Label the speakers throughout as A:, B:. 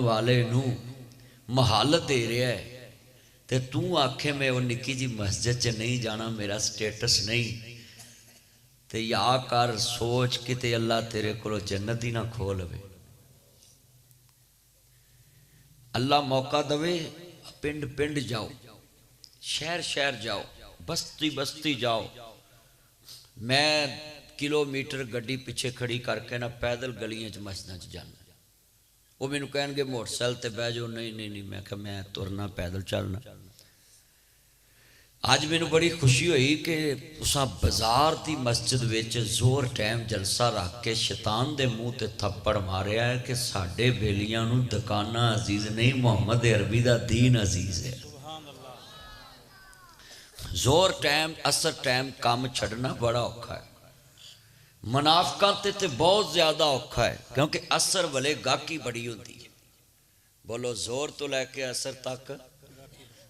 A: वाले नू महालत दे रहा है तो तू आखे मैं वो निक्की जी मस्जिद च नहीं जाना, मेरा स्टेटस नहीं, तो या कर सोच कि अल्लाह तेरे को जन्नत ही ना खोल लवे। अल्लाह मौका दवे, पिंड पिंड जाओ, शहर शहर जाओ, बस्ती बस्ती जाओ। मैं किलोमीटर गड्डी पिछे खड़ी करके ना पैदल गलियां च मस्जिदां च जाना। वो मैनू कह मोटरसाइकिल ते बह जाओ, नहीं नहीं नहीं, मैं कहा मैं तुरना पैदल चलना। अज मैनू बड़ी खुशी हुई कि तुसां बाजार की मस्जिद विच जोर टाइम जलसा रख के शैतान दे मूँह ते थप्पड़ मारिया है कि साडे बेलियां नू दुकानां अजीज नहीं, मुहम्मद अरबी दा दीन अजीज है। जोर टाइम असर टाइम काम छड़ना बड़ा औखा है। मुनाफिकां ते बहुत ज़्यादा औखा है, क्योंकि असर वाले गाहकी बड़ी होती है। बोलो जोर तो लैके असर तक,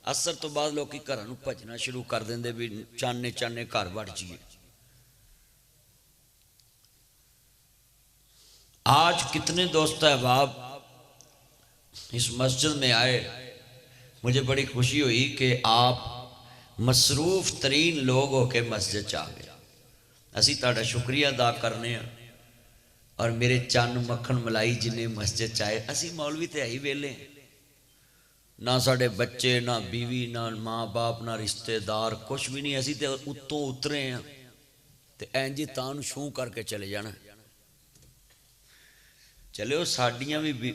A: असर तो बाद लोग घर भजना शुरू कर देंगे भी चाने चाने घर वड़ जाइए। आज कितने दोस्त अहबाब इस मस्जिद में आए, मुझे बड़ी खुशी हुई कि आप मसरूफ तरीन लोग होके मस्जिद च आ गए। असी तुहाडा शुक्रिया अदा करने। और मेरे चन्न मक्खन मलाई जिन्हें मस्जिद च आए, असी मौलवी तो है ही वेले, ना साढ़े बच्चे, ना बीवी, ना माँ बाप, ना रिश्तेदार, कुछ भी नहीं। असी तो उत्तों उतरे हैं तो इंज ही तां छूह करके चले जाना। चलो साड़ियाँ भी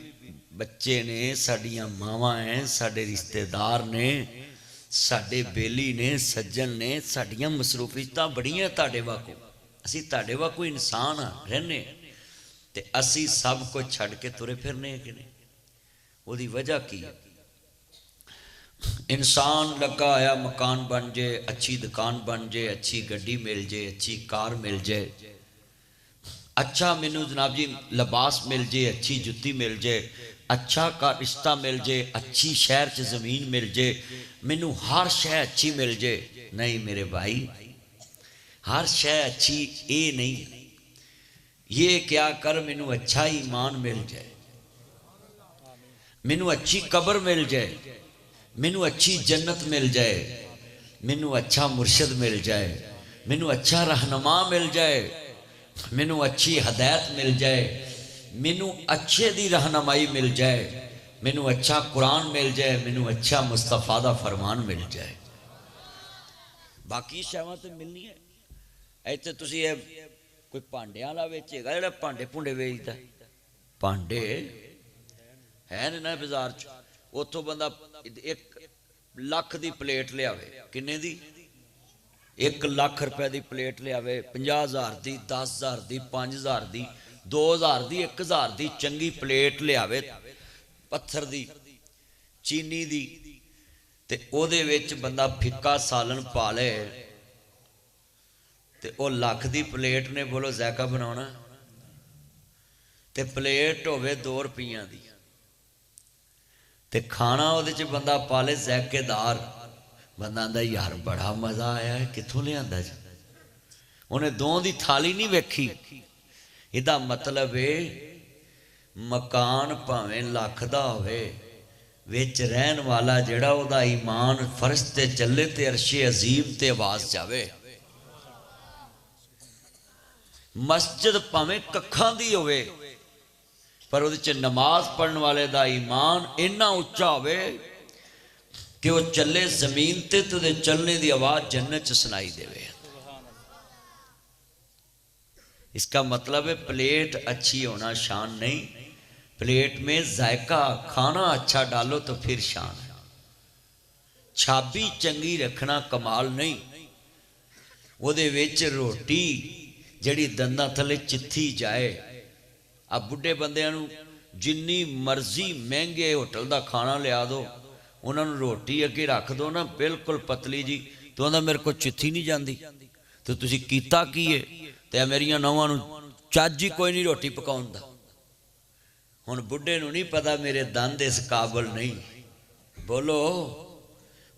A: बच्चे ने, साड़ियाँ मावां हैं, साढ़े रिश्तेदार ने, साढ़े बेली ने, सज्जन ने, साड़ियाँ मसरूफियतां बड़ियां तुहाडे वाकू। असी तुहाडे वाकू इंसान हाँ, रहने ते असी सब कुछ छड़ के तुरे फिरने कि नहीं। उसकी वजह की है? इंसान लगा आया मकान बन जाए, अच्छी दुकान बन जाए, अच्छी गड्डी मिल जाए, अच्छी कार मिल जाए, अच्छा मैनू जनाब जी लिबास मिल जाए, अच्छी जुत्ती मिल जाए, अच्छा का रिश्ता मिल जाए, अच्छी शहर च जमीन मिल जाए, मैनू हर शह अच्छी मिल जाए। नहीं मेरे भाई, हर शह अच्छी ये नहीं। ये क्या कर, मैनू अच्छा ईमान मिल जाए, मैनू अच्छी कब्र मिल जाए, मैनू अच्छी जन्नत मिल जाए, मैनू अच्छा मुर्शद मिल जाए, मैनू अच्छा रहनुमा मिल जाए, मैनू अच्छी हदायत मिल जाए, मैनू अच्छे दी रहनुमाई मिल जाए, मैनू अच्छा कुरान मिल जाए, मैनू अच्छा मुस्तफा दा फरमान मिल जाए। बाकी शहावां तो मिलनी है। इत्थे तुसीं कोई भांडियां वाला वेचेगा जिहड़ा भांडे भुंडे वेचदा, भांडे है ना बाजार च, उतों बंदा 1 लाख की प्लेट लियावे, किन्ने दी? 1 लाख रुपए की प्लेट लियावे, 50,000 की, 10,000 की, 5,000 की, 2,000 की, 1,000 की चंगी प्लेट लियावे पत्थर की, चीनी की, ते ओदे विच बंदा फिक्का सालन पा ले ते ओ लाख की प्लेट ने बोलो ज़ायका बनाना, ते प्लेट होवे 2 रुपये की, ते खाना उहदे च बंदा पा ले ज़ायकेदार, बंदा आंदा यार बड़ा मज़ा आया है, कित्थों लिआंदा जी? उन्हें 2 की थाली नहीं वेखी। इहदा मतलब है मकान भावें लाख दा होवे, विच रहन वाला जिहड़ा उहदा ईमान फर्श ते चले ते अरशे अजीम ते आवाज़ जावे। मस्जिद भावें कखां दी होवे, पर उहदे च नमाज पढ़ने वाले दा ईमान इन्ना उच्चा होवे कि वह चले जमीन ते तो चलने की आवाज़ जन्नत च सुनाई देवे। इसका मतलब है प्लेट अच्छी होना शान नहीं, प्लेट में जायका खाना अच्छा डालो तो फिर शान है। छाबी चंगी रखना कमाल नहीं, उहदे विच रोटी जिहड़ी दंदां थले चित्थी जाए। अब बुढ़े बंदियां नूं जिन्नी मर्जी महंगे होटल का खाना लिया दो, उन्होंने रोटी अगे रख दो ना बिल्कुल पतली जी, तो आंदा मेरे को चित्थी नहीं जाती। तो तुसीं कीता की है? तो मेरिया नौवां नूं चज ही कोई नहीं रोटी पकाउण दा। हुण बुढ़े नूं नहीं पता मेरे दंद इस काबल नहीं, बोलो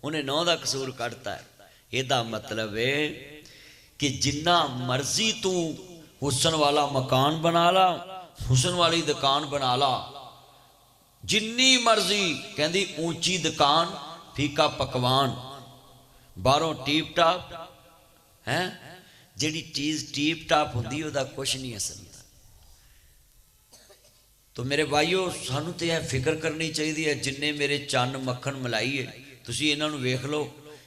A: उन्हें नौ का कसूर कढ़ता है। यदा मतलब है कि जिन्ना मर्जी तू हुसन वाला मकान बना ला, हुसन वाली दुकान बना ला, जिन्नी मर्जी कहती ऊंची दुकान फीका पकवान, बाहरों टीप टाप है, जिहड़ी चीज़ टीप टाप होंदी उहदा कुछ नहीं असर। तो मेरे भाईओ सानू तो यह फिक्र करनी चाहिए है, जिन्ने मेरे चन्न मक्खन मलाई है तुसीं इन्हां नूं वेख लो,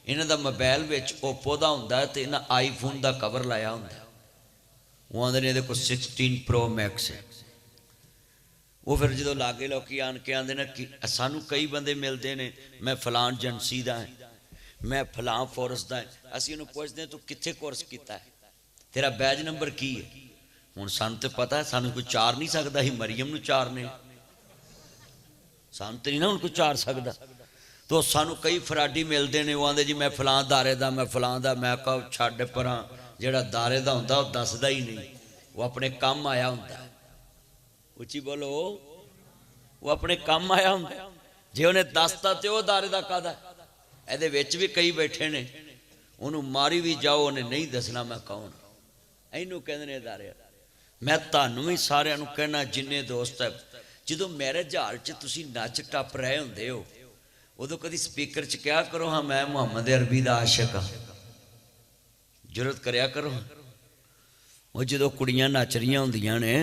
A: इन्हां दा मोबाइल विच ओप्पो दा हुंदा है ते इन्हां आईफोन दा कवर लाया हुंदा है। वो आंदे ने इहदे कोल 16 प्रो मैक्स है। वो फिर जो लागे लोग आन के आते हैं कि सानू कई बंदे मिलते हैं, मैं फलां एजेंसी का है, मैं फलां फोर्स का है, असीं उन्हें पूछते हैं तू कित्थे कोर्स किया है, तेरा बैज नंबर की है। हुण सानू तो पता है, सानू कोई चार नहीं सकता, ही मरियम नूं चारने, सानू तो नहीं ना हुण कोई चार सकता। तो सानू कई फराडी मिलते हैं, वो आंदे जी मैं फलां दारे दा, मैं फलां दा। मैं कहा छड्ड परां, जिहड़ा दारे दा हुंदा वो दसदा ही नहीं, वो अपने काम आया हुंदा। उची बोलो, वो अपने काम आया हुंदा। जे उन्हें दसता तो वह दारे दा कादा। ਇਹਦੇ ਵਿੱਚ भी कई बैठे ने, उन्होंने मारी भी जाओ उन्हें नहीं दसना मैं कौन। ਇਹਨੂੰ ਕਹਿੰਦੇ ਨੇ दारे। मैं ਤੁਹਾਨੂੰ भी सारिਆਂ ਨੂੰ कहना, जिन्ने दोस्त है, जो मैरिज हाल च तुसीं नच टप रहे होंदे हो, उदों कभी स्पीकर च क्या करो हाँ मैं मुहम्मद अरबी दा आशिक हाँ, जुरत करया करो। वो जो कुड़ियां नच रही होंदियां ने,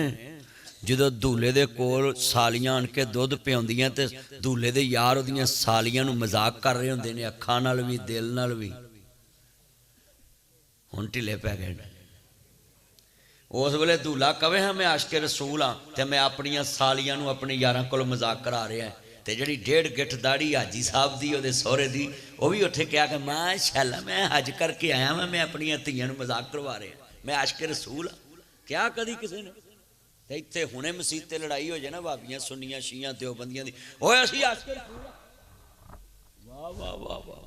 A: जो दूल्हे दे कोल सालियां आन के दुध पियाउंदियां ते दूल्हे दे यार उहदियां सालियां नूं मजाक कर रहे होंदे ने, अखां नाल भी दिल नाल भी। हुण ढिले पै गए ने। उस वेले दूल्हा कहे हाँ मैं आशिक रसूल हाँ, तो मैं अपनियां सालियां नूं अपने यारां कोल मजाक करा रहा है, तो जिहड़ी 1.5 गिठ दाड़ी हाजी साहब दी उहदे सोहरे दी, वो भी उत्थे कहा कि माशाअल्लाह मैं हज करके आया मैं अपनियां धीआं नूं मजाक करवा रहा, मैं आशिक रसूल हाँ। क्या कदी किसी ने तो इत्थे हुणे मसीत ते लड़ाई हो जाए ना, भाबियां सुन्नियां शियां देवबंदियां दी, ओए असीं आशिक रसूल, वाह वाह वाह वाह।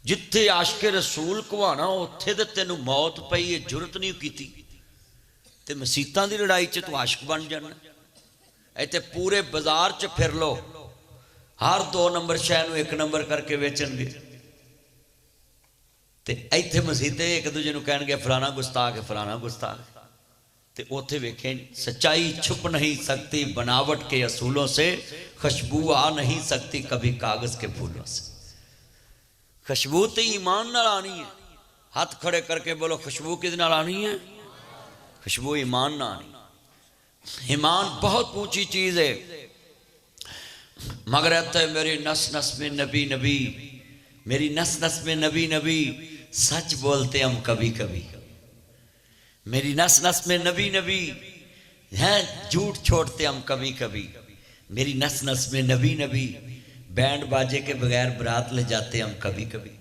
A: जिथे आशिक रसूल कहवाना उत्थे ते तैनूं मौत पई है, जुरत नहीं कीती, ते मसीतां दी लड़ाई च तू आशिक बन जाना। इत्थे पूरे बाजार च फिर लो, हर 2 नंबर शह नूं 1 नंबर करके वेचणगे, ते इत्थे मसीते एक दूजे नूं कहणगे फलाना गुस्ताख है, फलाना गुस्ताख है। ते उत्थे वेखे सच्चाई छुप नहीं सकती बनावट के असूलों से, खुशबू आ नहीं सकती कभी कागज के फूलों से। खुशबू तो ईमान नाल आनी है, हाथ खड़े करके बोलो खुशबू किस नाल आनी है? खुशबू ईमान ना आनी। ईमान बहुत ऊंची चीज है, मगर रहता मेरी नस नस में नबी नबी, मेरी नस नस में नबी नबी, सच बोलते हम कभी कभी, मेरी नस नस में नबी नबी हैं, झूठ छोड़ते हम कभी कभी, मेरी नस नस में नबी नबी, बैंड बाजे के बगैर बारात ले जाते हम कभी कभी।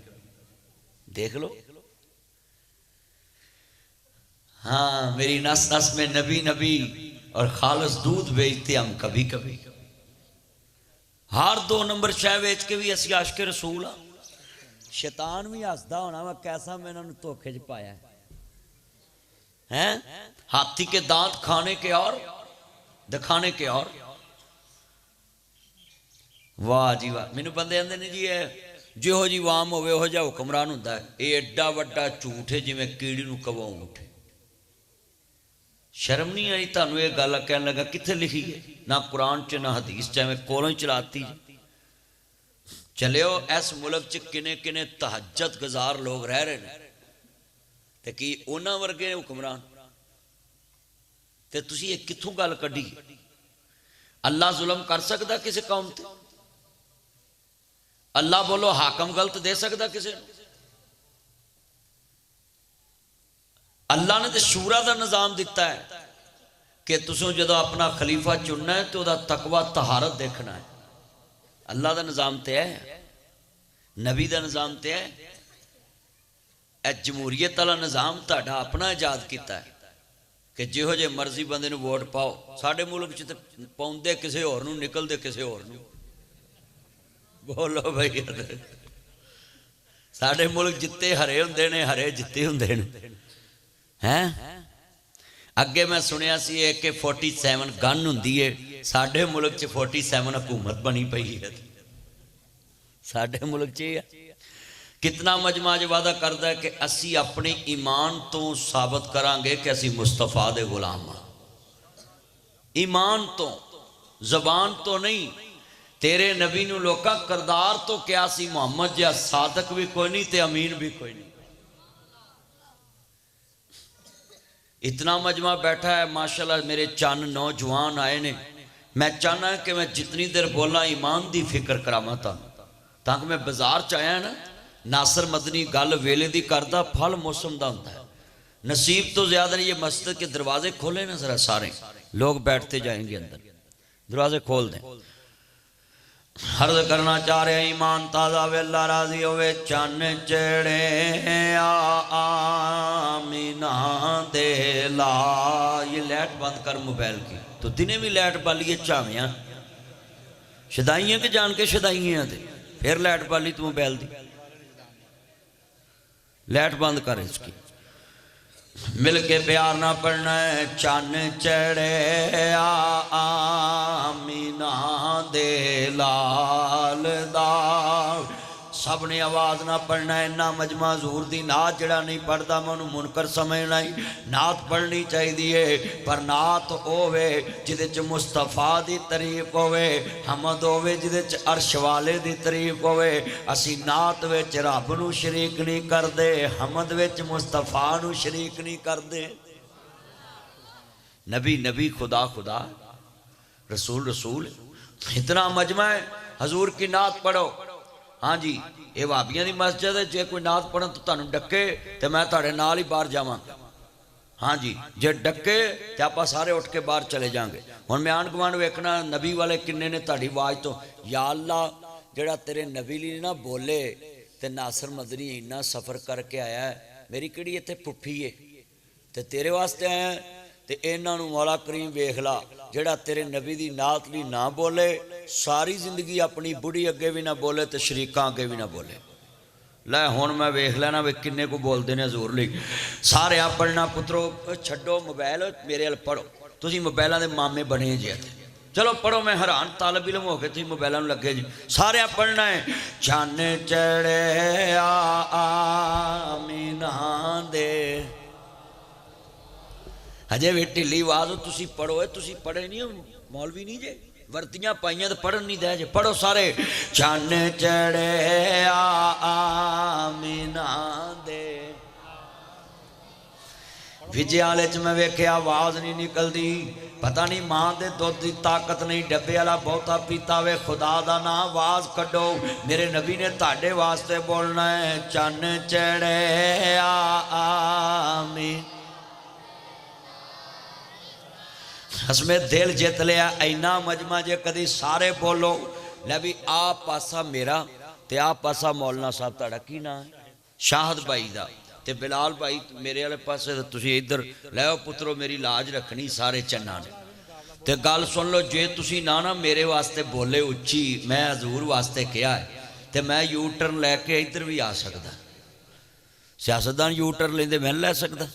A: देख लो, हाँ मेरी नस नस में नबी नबी, और खालस दूध बेचते हम कभी कभी। हर 2 नंबर शह बेच के भी असी आशिक रसूल हाँ। शैतान भी हसदा होना मैं कैसा मैं इन्होंने धोखे च पाया है। हाथी के दांत खाने के और दिखाने के और। वाह जी वाह। मैनू बंदे आंदे ने जी जिहो जी वाम होवे उहो जिहा हुक्मरान हुंदा है। ये एडा वड्डा झूठ है जिवें कीड़ी नूं कवो ऊंठ। शर्म नहीं आई तुहानूं ये गल कहन लगा? कित्थे लिखी है? ना कुरान च ना हदीस च, एवें कोलों ही चलाती। चलियो इस मुल्क च किने किने तहज्जुद गुजार लोग रह रहे हैं, ते की उन्हां वर्गे हुक्मरान? ते तुसीं ये कित्थों गल कड्ढी? अल्लाह जुल्म कर सकदा किसी कौम ते? अल्लाह बोलो हाकम गलत दे सकदा किसी नूं? अल्लाह ने तो शूरा का निजाम दिता है कि तुसों जो अपना खलीफा चुनना है तो वह तकवा तहारत देखना है। अल्लाह का निजाम तो है, नबी का निजाम तो है। यह जमहूरीयत वाला निजाम तुहाडा अपना ईजाद किया है कि जिहो जे मर्जी बंदे नूं वोट पाओ। साडे मुल्क च तो पाउंदे किसी होर नूं, निकलदे किसी होर नूं। बोलो भाई, साडे मुल्क जित्ते हरे हुंदे ने, हरे जित्ते हुंदे ने हैं। अगे मैं सुनिया सी AK-47 गन हुंदी है, साडे मुल्क च 47 हुकूमत बनी पई है। साडे मुल्क च कितना मजमा ज वादा करता है कि असी अपने ईमान तो साबित करांगे कि असी मुस्तफा दे गुलाम हां। ईमान तो ਜ਼ਬਾਨ ਤੋਂ ਨਹੀਂ। तेरे नबी नूं लोकां करदार तो क्या सी, मुहम्मद जिहा सादक भी कोई नहीं ते अमीन भी कोई नहीं। इतना मजमा बैठा है माशाल्लाह, मेरे चंद नौजवान आए ने। मैं चाहना कि मैं जितनी देर बोला ईमान की फिक्र करावां ताकि मैं बाजार च आया ना, नासर मदनी गल वेले दी करदा, फल मौसम का होंदा है। नसीब तो ज्यादा नहीं, ये मस्जिद के दरवाजे खोले ना जरा, सारे लोग बैठते जाएंगे अंदर, दरवाजे खोल दें। हर्ज करना चाह रहे ईमान ताजा वे अल्लाह राजी होवे। चन चढ़े आमीना दे ला। ये लाइट बंद कर मोबाइल की, तो दिने भी लाइट बालिए झावियां शदाइयां के जान के शदाइयां दे, फिर लाइट बाली तू मोबाइल दी, लाइट बंद कर इसकी। मिल के प्यार ना पढ़ना है। चन चढ़े आमीना दे लाल दा। सब ने आवाज़ ना पढ़ना है। ना मजमा हजूर दी नात जड़ा नहीं पढ़ता मैं उन्होंने मुनकर समझना ही। नात पढ़नी चाहिए, पर नात होवे जिदे च मुस्तफा दी तारीफ होवे, हमद होवे जिदे च अर्श वाले दी तारीफ होवे। असी नात विच रब नूं शरीक नहीं करते, हमद विच मुस्तफा नूं शरीक नहीं करते। नबी नबी, खुदा खुदा, रसूल रसूल। इतना मजमा है। हजूर की नात पढ़ो। हाँ जी, ये भाबियां की मस्जिद है। जे कोई नात पढ़न तो तुहानूं डके तो मैं तुहाडे नाल ही बाहर जावांगा। हाँ जी, जे डके तो आप सारे उठ के बाहर चले जाएंगे। हुण मैं आंढ गुआंढ वेखना नबी वाले किन्ने ने तुहाडी आवाज़ तो, या अल्लाह जिहड़ा तेरे नबी लई ना बोले ते नासर मदनी इन्ना सफ़र करके आया है, मेरी किहड़ी इत्थे पुफी है ते तेरे वास्ते आया। ते इन्हां नूं मौला करीम वेख ला, जिहड़ा तेरे नबी दी नात लई ना बोले, सारी जिंदगी अपनी बुढ़ी अगे भी ना बोले तो शरीकां अगे भी ना बोले। लै हुण मैं वेख लेना वे किन्ने को बोलते हैं हजूर लई। सारे आप पढ़ना पुत्रो, छड्डो मोबाइल, मेरे अल पढ़ो। तुसीं मोबाइलों के मामे बने जे, चलो पढ़ो। मैं हैरान तालब इलम हो गए, तुसीं मोबाइलों लगे जी। सारे आप पढ़ना है। चन चढ़े आमीना दे। हजे भी ढिली आवाज, तुसी पढ़ो। तुसी पढ़े नहीं हो, मौलवी नहीं जे, वर्तियां पाइयां तो पढ़न नहीं दे जे। पढ़ो सारे। चन चढ़े आमीना दे। विजय वाले च मैं वेख्या आवाज नहीं निकलती, पता नहीं मां दे दुध की ताकत नहीं, डब्बे वाला बहुता पीता वे। खुदा दा नाम आवाज कड्डो, मेरे नबी ने ताडे वास्ते बोलना है। चन चढ़े आमीन। हसमे दिल जित लिया। इन्ना मजमा जे कदी सारे बोलो। लै भी आ पासा मेरा ते आ पासा मौलाना साहब तुहाडा की नाम है? शाहद भाई दा ते बिलाल भाई मेरे वाले पासे, तुसीं इधर लै पुत्रो मेरी लाज रखनी सारे चन्ना ने। ते गल सुन लो, जे तुसीं ना मेरे वास्ते बोले उच्ची, मैं हजूर वास्ते कहा है, तो मैं यू टर्न लैके इधर भी आ सकदा। सियासतदान यू टर्न लेंदे मैं लै सकदा।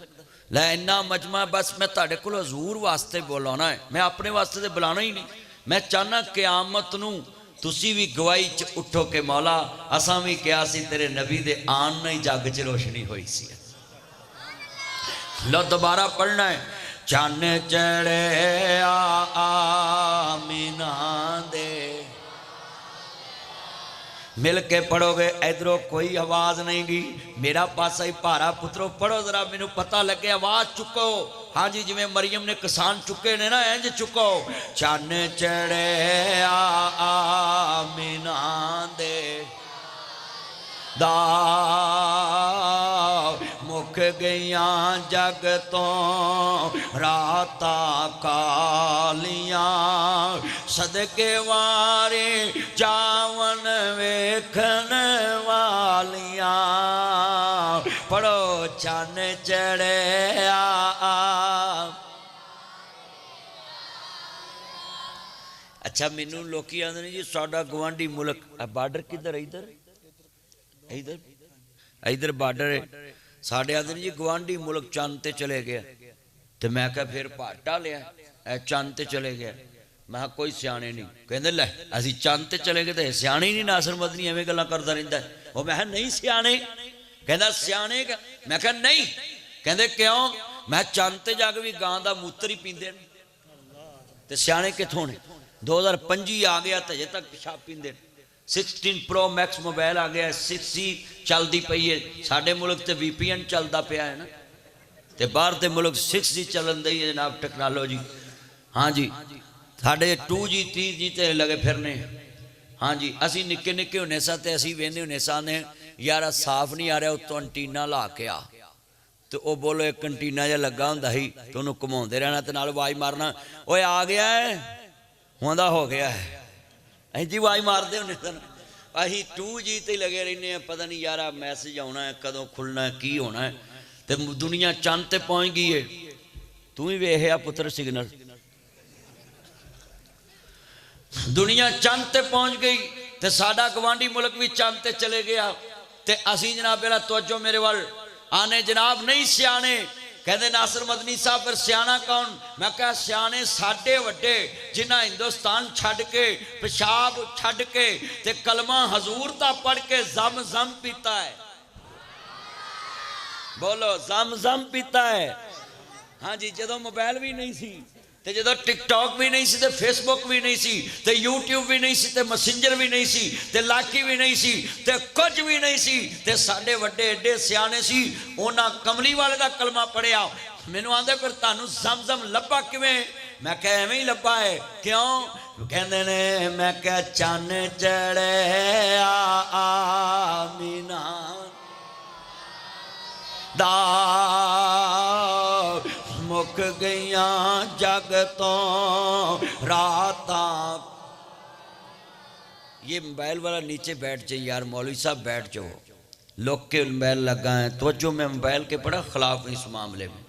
A: लै इन्ना मजमा, बस मैं तुहाडे कोल हजूर वास्ते बुलाना है, मैं अपने वास्ते तो बुलाना ही नहीं। मैं चाहना क़यामत नूं तुसी भी गवाही च उठो के मौला असां भी कहा सी तेरे नबी दे आन नहीं जग च रोशनी हुई सी। लो दोबारा पढ़ना है। चन चढ़े आमीना दे। मिल के पढ़ोगे, इधरों कोई आवाज नहीं गी, मेरा पासा ही भारा। पुत्रो पढ़ो जरा, मैनू पता लगे। आवाज चुको। हाँ जी, जिमें मरियम ने किसान चुके ने ना, इंज चुको। चन चढ़े आमीना दे दा। मुख गईया जग तो राता कालियां, सदके वारे जावन वेखन वालियां। पढ़ो चन चढ़े अच्छा मैनू लोकी आंदे ने जी साडा गवांढी मुल्क बार्डर किधर है? इधर इधर इधर बार्डर है साढ़े। आदि जी गवांढी मुल्क चंद ते चले गया। तो मैं क्या फिर भाटा लिया चंद ते चले गया। मैं कोई सियाने नहीं। कहते लै असी चंद ते चले गए तो सियाने ही नहीं। नासर मदनी एवं गल्लां करता रहता है। वो मैं नहीं सियाने। कहता सियाने क्या? मैं क्या नहीं। कहते क्यों? मैं चंद ते जाके भी गां का मूत्र ही पींदे तो सियाने कित्थों ने? 2025 आ गया तो अजे तक पेशाब पींदे। 16 Pro Max मोबाइल आ गया, 6C चलती पई है। साडे मुल्क तो VPN चलता पिया है ना, तो बाहर के मुल्क 6G चलन दी है जनाब टेक्नोलॉजी। हाँ जी, साढ़े 2G 3G ते लगे फिरने। हाँ जी, असी निक्के निक्के होने सा ते असी वेंदे होने सा ने यार साफ नहीं आ रहा, उत्तों अंटीना ला के आ, तो वह बोलो एक अंटीना जहा लगा होंदा ही, तो उन्होंने घुमाते रहना ते नाल आवाज़ मारना, ओए आ गया है, हुंदा हो गया है। अं जी आवाज़ मारते होने सन। असी 2G ते लगे रहने हैं, पता नहीं यार मैसेज आना है, कदों खुलना है, की होना है। तो दुनिया चंद ते पहुँच गई है। तू ही वेख आ पुत्र सिग्नल, दुनिया चंद ते पहुँच गई। तो साडा गवांढी मुल्क भी चंद ते चले गया। तो असी जनाब मेरा तवज्जो मेरे वाल आने, जनाब नहीं सियाने। कहते नासिर मदनी साहब फिर सियाना कौन? मैं कहा सियाने साडे वड्डे जिन्हें हिंदुस्तान छड़ के, पेशाब छड़ के, ते कलमा हजूर दा पढ़ के जम जम पीता है। बोलो जम जम पीता है। हाँ जी, जो मोबाइल भी नहीं सी, ते जो टिकटॉक भी नहीं सी, ते फेसबुक भी नहीं सी, ते यूट्यूब भी नहीं सी, ते मैसेंजर भी नहीं सी, ते लाकी भी नहीं सी, ते कुछ भी नहीं सी, ते साडे वड्डे एडे सियाने सी, उन्हां कमली वाले दा कलमा पढ़िया। मैनू आंदे फिर तुहानू ज़म-ज़म लब्भा किवें? मैं कहा एवें ही लब्भा है। क्यों? कहंदे ने, मैं कहा चन्न चढ़े आमीना दा मुक गईया जग तो राता। ये मोबाइल वाला नीचे बैठ जाए यार, मौलवी साहब बैठ जाओ, लोग के मोबाइल लगा है तो जो मैं मोबाइल के बड़ा खिलाफ इस मामले में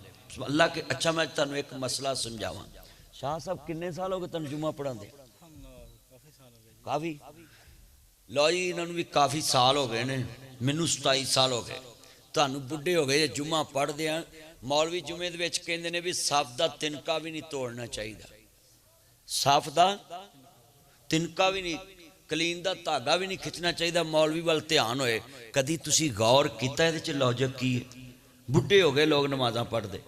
A: अल्लाह के। अच्छा मैं तुम एक मसला समझावा। शाह साहब किन्ने साल हो गए तुम जुमा पढ़ाते? काफ़ी। लो जी, इन्होंने भी काफ़ी साल हो गए ने, मैनू 27 साल हो गए, तुहानू बुढ़े हो गए जुमा पढ़ते हैं। मौलवी जुमे दे विच कहंदे ने भी सफ दा तिनका भी नहीं तोड़ना चाहिए, सफ दा तिनका भी नहीं, कलीन दा धागा भी नहीं खिंचना चाहिए। मौलवी वाल ध्यान होए। कदी तुसी गौर कीता इहदे च लॉजिक की है? बुढ़े हो गए लोग नमाज़ां पढ़ते,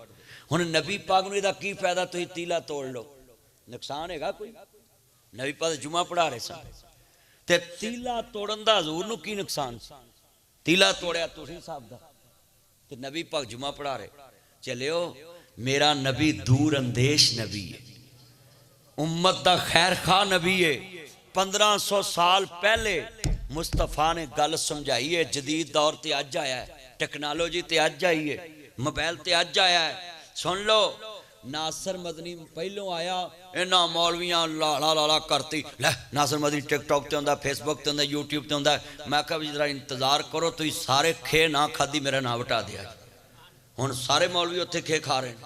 A: हुण नबी पाक नूं इहदा की फायदा? तुसीं तीला तोड़ लो, नुकसान हैगा कोई? नबी पाक जुमा पढ़ा रहे सन ते तीला तोड़न दा हजूर नूं की नुकसान सी? तीला तोड़िया तुसीं साहब दा, ते नबी पाक जुमा पढ़ा रहे। चलियो, मेरा नबी दूर अंदेश नबी है, उम्मत दा खैर खा नबी है। 1500 साल पहले मुस्तफा ने गल समझाई है। जदीद दौर ते अज आया है, टेक्नोलॉजी ते अज आई है, मोबाइल ते अज आया है। सुन लो, नासिर मदनी पहलों आया, इन्होंने मौलवियां लाला लाला करती, लै नासिर मदनी टिकटॉक ते होंदा, फेसबुक ते होंदा, यूट्यूब ते होंदा। मैं कहा भी जरा इंतजार करो, तुम सारे खे ना खाधी मेरा ना वटा दिया। हुण सारे मौलवी उत्थे खे खा रहे हैं।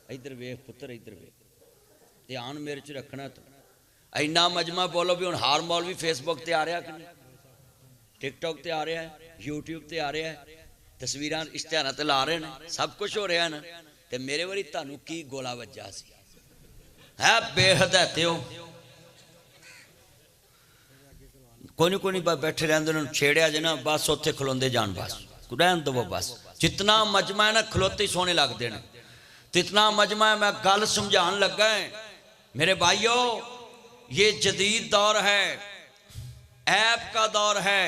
A: इधर वेख पुत्र, इधर वेख, ध्यान मेरे च रखना। तो इन्ना मजमा बोलो भी हुण हर मौलवी फेसबुक ते आ रहा कि नहीं, टिकटॉक ते आ रहा है, यूट्यूब ते आ रहा है, तस्वीर इश्तिहार ते ला रहे हैं, सब कुछ हो रहा है ना। तो मेरे वारी तुहानू की गोला वज्जा सी है? बेहद हो कोई नहीं बैठे रहते, छेड़िया जे ना बस उत्थे खलोंदे जान, बस रहन दो बस। जितना मजमा है ना खलोते सोने लगते हैं, जितना मजमा है। मैं गल समझान लगा है मेरे भाइयों, ये जदीद दौर है, ऐप का दौर है।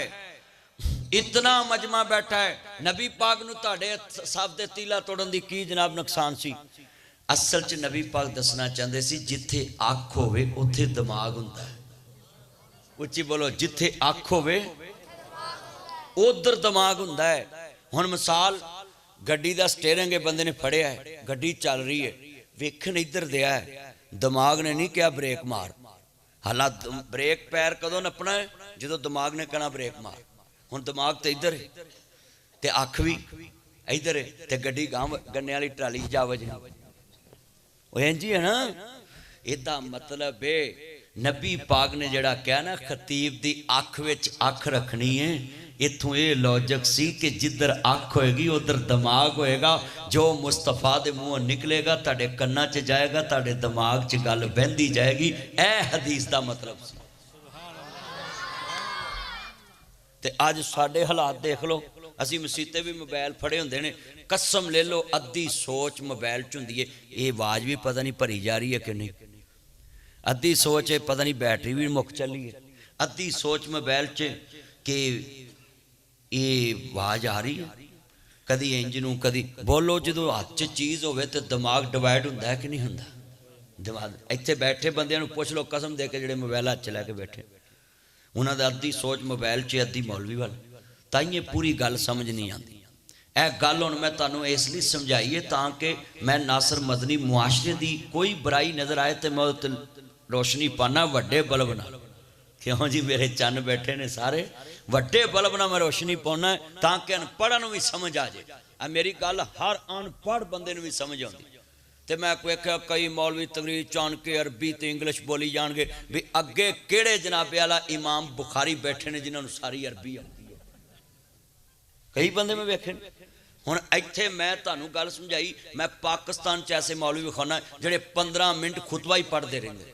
A: इतना मजमा बैठा है। नबी पाक नूं तुहाडे सब दे तीला तोड़न दी की जनाब नुकसान सी? असल च नबी पाक दसना चाहते सी, जिथे अख होवे उत्थे दिमाग हुंदा है। उच्ची बोलो, जिथे अख होवे उधर दिमाग हुंदा है। हुण मिसाल, गड्डी दा स्टेयरिंग है, बंदे ने फड़िया है, गड्डी चल रही है, वेखण इधर दिया है, दिमाग ने नहीं कहा ब्रेक मार। हालांकि ब्रेक पैर कदों नपना है? जो दिमाग ने कहना ब्रेक मार। हुण दिमाग तो इधर है, ते अख भी इधर है, ते गड्डी गांव गन्ने वाली ट्राली जा वजनी। इंज ही है ना। इदा मतलब है नबी पाक ने जड़ा कहा ना, खतीब दी अख विच अख रखनी है। इथों ये लॉजिक सी कि जिधर अख होएगी उधर दिमाग होएगा। जो मुस्तफा दे मुंहों निकलेगा तुहाडे कन्नां च जाएगा, तुहाडे दिमाग च गल बहंदी जाएगी। ए हदीस दा मतलब सी। ते अज साडे हालात देख लो, असी मसीते भी मोबाइल फड़े होंदे ने, कसम ले लो अद्धी सोच मोबाइल च हुंदी है, ये आवाज़ भी पता नहीं भरी जा रही है कि नहीं। अद्धी सोच है पता नहीं बैटरी भी मुक चली है, अद्धी सोच मोबाइल च कि ये आवाज़ आ रही है, कदी इंज नूं कदी बोलो। जो हाथ च चीज़ होवे तो दिमाग डिवाइड होंदा है कि नहीं होंदा? दिमाग इत्थे बैठे बंदियां नूं पुछ लो कसम दे के जिहड़े मोबाइल हत्थ च लैके बैठे, उन्हां दी अद्धी सोच मोबाइल च, अद्धी मौलवी वाल। ताइए पूरी गल समझ नहीं आती। यह गल हुण मैं तुहानूं इसलिए समझाई है ताकि मैं नासर मदनी मुआशरे की कोई बुराई नज़र आए तो मैं उत्ते रोशनी पाना वड्डे बल्ब नाल। क्यों जी मेरे चन्न बैठे ने सारे, वड्डे बल्ब नाल मैं रोशनी पाउना ताकि अनपढ़ां नूं भी समझ आ जाए। मेरी गल हर अनपढ़ बंदे नूं भी समझ आउंदी। तो मैं वेख्या कई मौलवी तकरीर चान के अरबी तो इंग्लिश बोली जाणगे भी अगे किहड़े जनाबे वाला इमाम बुखारी बैठे ने जिन्होंने सारी अरबी आती है। कई बंदे मैं वेखे हुण इत्थे मैं तुहानूं गल समझाई। मैं पाकिस्तान च ऐसे मौलवी विखाना जिहड़े 15 मिनट खुतबा ही पढ़ते रहिंदे।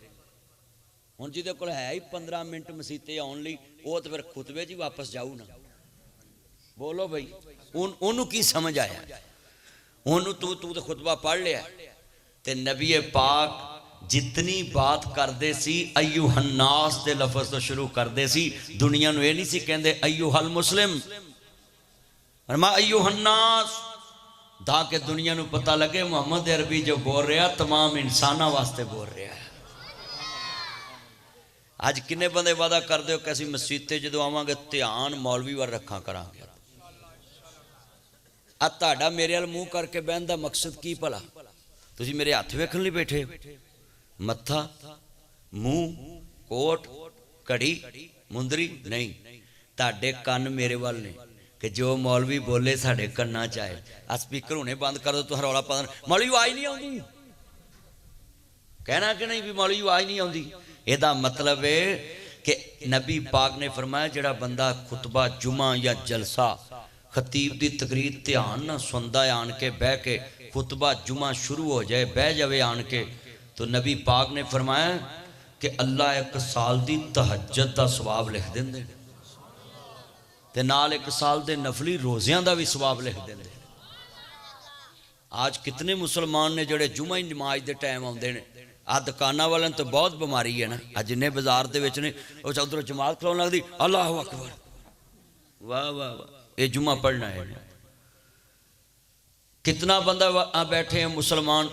A: हुण जिहदे कोल है ही 15 मिनट मसीते आउण लई, वो तो फिर खुतबे च ही वापस जाऊ ना। बोलो बई उन्होंने की समझ आया? उन्होंने तू तो खुतबा पढ़ लिया। ते नबी पाक जितनी बात करते सी अय्युहन्नास के लफज तो शुरू करते सी। दुनिया नूं ये नहीं सी कहंदे अय्युहल मुस्लिम, फरमाया अय्युहन्नास, ताकि दुनिया नूं पता लगे मुहम्मद अरबी जो बोल रहा तमाम इंसानों वास्ते बोल रहा है। अज किन्ने बंदे वादा करते हो कि असीं मसीते जो आवांगे ध्यान मौलवी वाल रखा करांगे। आ तुहाडा मेरे वाल मूँह करके बहन का मकसद की भला? तुसीं मेरे हत्थ वेखण लई बैठे हो? मत्था, मूँह, कोट, घड़ी, मुंदरी नहीं, तुहाडे कन मेरे वाल ने कि जो मौलवी बोले साढ़े कन्ना च आए। आ स्पीकर हुणे बंद कर दो, तुहां रौला पा मौलवी आवाज़ नहीं आउंदी। कहना कि नहीं भी मौलवी आवाज़ नहीं आउंदी। ਇਹਦਾ मतलब है कि नबी पाक ने फरमाया जिहड़ा बंदा खुतबा जुमा या जलसा खतीब की तकरीर ध्यान ना सुनता है, आन के बह के खुतबा जुमा शुरू हो जाए बह जाए आन के, तो नबी पाक ने फरमाया कि अल्लाह एक साल की तहज्जुद का सवाब लिख देंदे ते नाल एक साल के नफली रोज़ियां का भी सवाब लिख देंदे। आज कितने मुसलमान ने जोड़े जुमा ही नमाज के टाइम आते हैं। आ दुकाना वाले तो बहुत बीमारी है ना। अज जिन्हें बाजार के ने उधरों जमात खिलाने लगती अल्लाह अकबर, वाह वाह वाह, ये जुमा पढ़ना है। कितना बंदा बैठे हैं मुसलमान।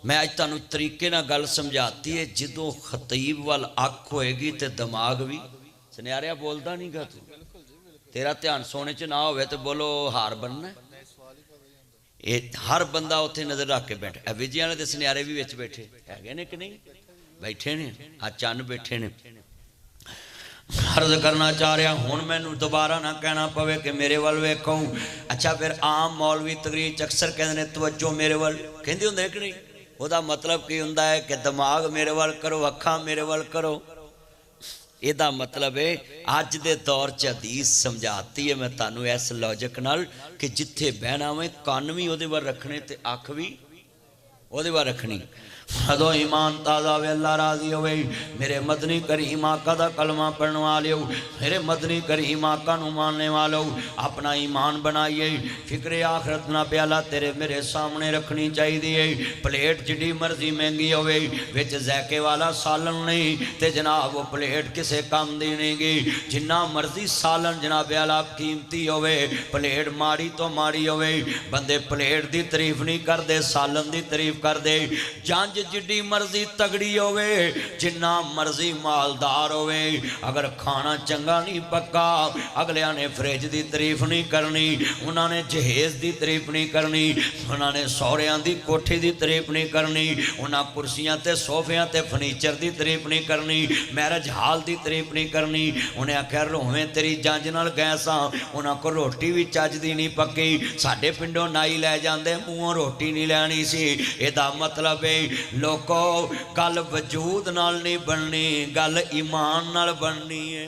A: मैं अज तुहानूं तरीके नाल गल समझाती है। जो खतीब वाल अख होएगी तो दिमाग भी सुनियारिया बोलता नहीं गा, तू तेरा ध्यान सोने च ना होवे तो बोलो हार बनना। ये हर बंदा उत्थे नज़र रख के बैठे। विजय वाले सुनियारे भी विच बैठे है ने कि नहीं? बैठे ने। आ चन्न बैठे ने। अर्ज करना चाह रहा हुण मैनू दोबारा ना कहना पवे कि मेरे वाल वेखो। अच्छा फिर आम मौलवी तकरीर च अक्सर कहते हैं तवज्जो मेरे वाल, कहते होंदे कि नहीं? वह मतलब की हुंदा है कि दिमाग मेरे वाल करो, अखां मेरे वाल करो। ਇਹਦਾ मतलब है अज के दौर च हदीस समझाती है मैं तुहानूं इस लॉजिक नाल कि जिथे बहना वे कन भी उहदे वाल रखने ते अख भी उहदे वाल रखनी। जो ईमान ताज़ा वे अल्लाह राजी होवे। मेरे मदनी करीम आका दा कलमा पढ़ने वाले हो, मेरे मदनी करीम आका नूं मानने वाले हो, अपना ईमान बनाइए। फिक्रे आखरत ना प्याला तेरे मेरे सामने रखनी चाहिए है। प्लेट जिड्डी मर्जी महंगी होवे विच जैके वाला सालन नहीं ते जनाब वो प्लेट किसे काम दी नहीं गी। जिन्ना मर्जी सालन जनाब वाला कीमती होवे, प्लेट माड़ी तो माड़ी होवे, बंदे प्लेट की तारीफ नहीं करते सालन की तारीफ करते। जंज जिड्डी मर्जी तगड़ी होवे, जिन्ना मर्जी मालदार होवे, अगर खाना चंगा नहीं पक्का अगलिया ने फ्रिज की तारीफ नहीं करनी, उन्होंने जहेज की तारीफ नहीं करनी, उन्होंने सौरियां की कोठी की तारीफ नहीं करनी, उन्होंने कुर्सियां ते सोफियां ते फर्नीचर की तारीफ नहीं करनी, मैरिज हाल की तारीफ नहीं करनी। उन्हें आख्या रोवें तेरी जंज नाल गए सां, उन्होंने को रोटी भी चज दी नहीं पक्की, साडे पिंडों नाई लै जांदे मूँहों रोटी नहीं लैनी सी। इहदा मतलब है लोको गल वजूद नाल नहीं बननी, गल ईमान नाल बननी है।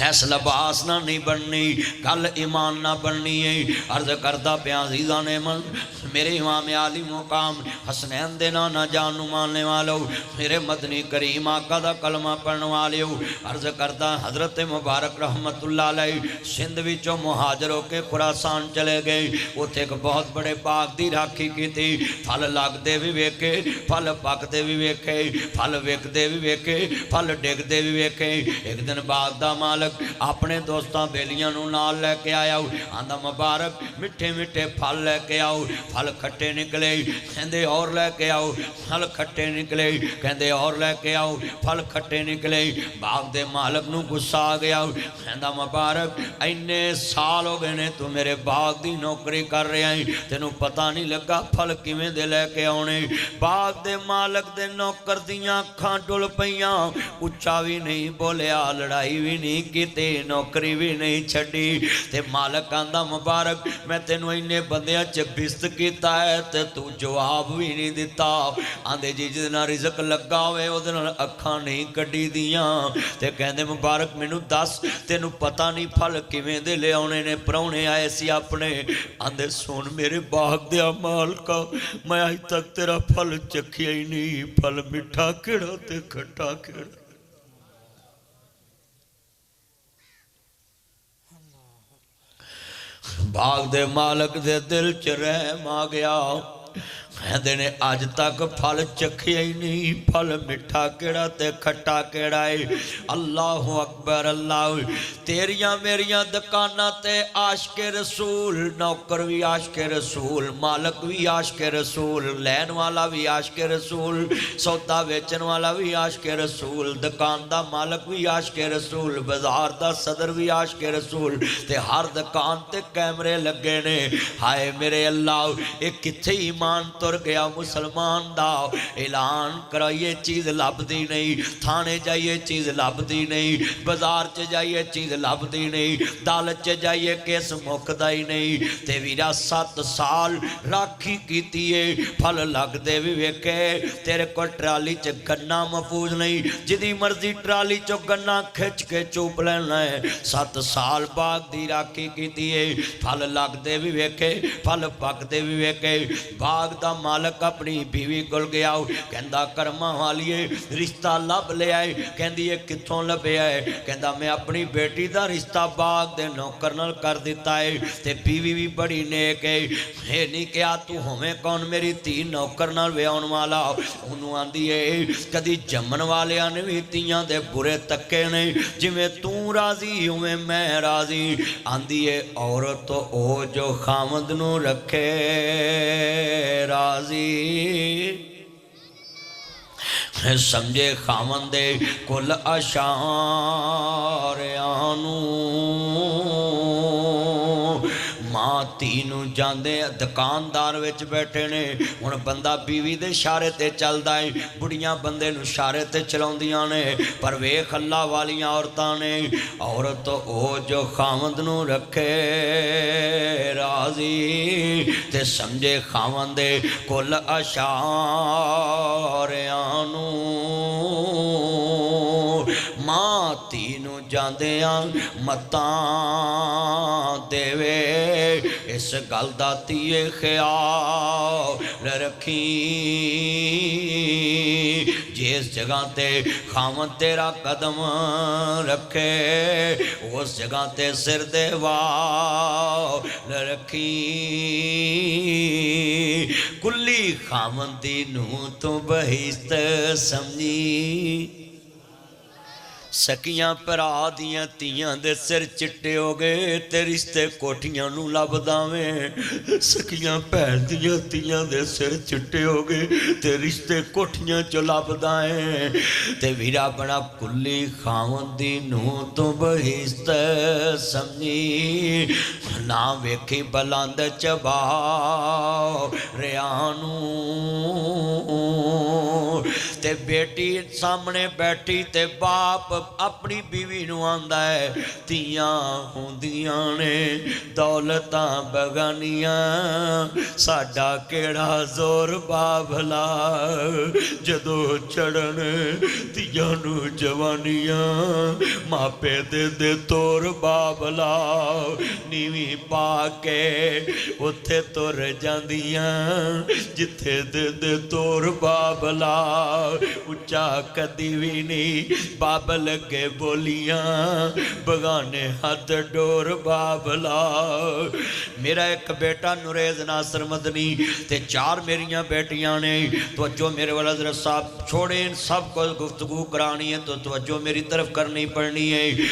A: ऐस लिबास ना नहीं बननी, गल ईमान ना बननी है। अर्ज करदा पिया अज़ीज़ां ने मन मेरे इमाम आली मुकाम हसनैन दे ना जान मानने वालों, मेरे मदनी करीम आका दा कलमा पढ़ने वाले हो। अर्ज करदा हज़रत मुबारक रहमतुल्लाह अलैह सिंध विचों मुहाजर होके खुरासान चले गए। उत्थे एक बहुत बड़े बाग की राखी की थी। फल लगते भी वेखे, फल पकते भी वेखे, फल विकते भी वेखे, फल डिगते भी वेखे। एक दिन बाग का मालिक अपने दोस्तों बेलियां नाल लैके आया। आंदा मुबारक मिठे मिठे फल लैके आओ। फल खट्टे निकले, कहते और लैके आओ। फल खट्टे निकले, कहते और लैके आओ। फल खट्टे निकले। बाग के मालिक नूं गुस्सा आ गया। कहता मुबारक इन्ने साल हो गए ने तू मेरे बाग की नौकरी कर रहा है, तेनों पता नहीं लगा फल किवें दे लैके आने। बाग के मालिक दे नौकर दियां अखां डुल पईयां, उच्चा भी नहीं बोलिया, लड़ाई भी नहीं कीती, नौकरी भी नहीं छड्डी। ते मालिक आंदा मुबारक मैं तेनों इन्ने बंदियां च बिस्त कीता है ते तू जवाब भी नहीं दिता। आंदे जी जिहदे नाल रिज़क लगा होवे उहदे नाल अखां नहीं कड्डी दियां। ते कहंदे मुबारक मैनू दस तेनों पता नहीं फल किवें दे लियाउने ने, परौणे आए सी अपने। आंदे सुन मेरे बाग दे मालका मैं अज तक तेरा फल चखिया ही नहीं, फल मिठा केड़ा ते खट्टा केड़ा। बाग दे मालक दे दिल च रहम आ गया। कहते ने अज तक फल चखिया ही नहीं, फल मिठा केड़ा ते खट्टा केड़ा है। अल्लाह अकबर अल्लाह। तेरिया मेरिया दुकाना ते आशके रसूल, नौकर भी आशके रसूल, मालक भी आशके रसूल, लैन वाला भी आशके रसूल, सौदा बेचन वाला भी आशके रसूल, दुकान दा मालक भी आशके रसूल, बाजार दा सदर भी आशके रसूल, ते हर दुकान ते कैमरे लगे ने। हाय मेरे अल्लाह ये किथे ईमान तुर गया मुसलमान दा। ऐलान करो ये चीज़ लभदी नहीं, थाने जाइए चीज़ लभदी नहीं, बाजार च जाइए चीज़ लभदी नहीं, दालत च जाइए किस मुकदा ही नहीं। ते वीरा 7 साल राखी कीती है, फल लगते भी वेखे। तेरे को ट्राली च गन्ना महफूज नहीं, जिदी मर्जी ट्राली चो गन्ना खिंच के चुप लेना है। 7 साल बाग दी राखी कीती है, फल लगते भी वेखे, फल पकते भी वेखे। बाग दा मालक अपनी बीवी कोल गया, कहंदा कर्मा वालीए रिश्ता लभ लिया है। कहंदी है कित्थों लभ्या है? कहंदा मैं अपनी बेटी दा रिश्ता बाग दे नौकर नाल कर दिता है, ते बीवी भी बड़ी नेक है। ये नहीं कहा तू होवें कौन मेरी धी नौकर नाल विआउण वाला। उन्होंने आंदी है कदी जम्मन वालियां ने भी धीआं दे बुरे तक्के ने, जिवें तू राजी उवें मैं राजी। आंदी है औरत तो ओ जो खामद नूं रखे राजी, समझे खामन दे कुल अशारियां नूं। मां धी नूं जांदे दुकानदार विच बैठे ने, हुण बंदा बीवी दे इशारे ते चलदा है, बुढ़ियां बंदे नूं इशारे ते चलाउंदियां ने। पर वेख अल्लाह वालियां औरतां ने, औरत ओ जो खामद नूं रखे राजी, ते समझे खामन दे कुल अशारियां नूं। मां धी नूं जांदियां मत्तां देवे, इस गल दा धीए ख्याल रखी। जिस जगह ते खामद तेरा कदम रखे, उस जगह ते सिर दे वाल रखी। कुल्ली खामदी नूं तू बहिश्त समझी, सकियां भरा दियां धीआं दे सिर चिट्टे हो गए ते रिश्ते कोठियां नूं लभदा वें। सकियां भैन दियां धीआं दे सिर चिट्टे हो गए ते रिश्ते कोठियां चो लभदा है। ते वीरा बड़ा कुल्ली खावंदी नूं तू बहिश्त समझी, ना वेखी बलंद चबा रियां नूं। ते बेटी सामने बैठी ते बाप अपनी बीवी नूं आंदा है धीआं होंदियां ने दौलतां बगानियां साडा केड़ा जोर बाबला जदों चढ़न धीआं नूं जवानियां मापे दे तोर बाबला नीवी पा के उत्थे तुर जांदियां जिथे दे तोर बाबला उच्चा कदी भी नहीं बाबल अगे बोलियां बगाने हथ डोर बाबला। मेरा एक बेटा नुरेज नासर मदनी ते 4 मेरियां बेटियां ने। तवज्जो मेरे वाला जरा साहब छोड़े इन सब को गुफ्तगू करानी है तो तवज्जो मेरी तरफ करनी पड़नी है।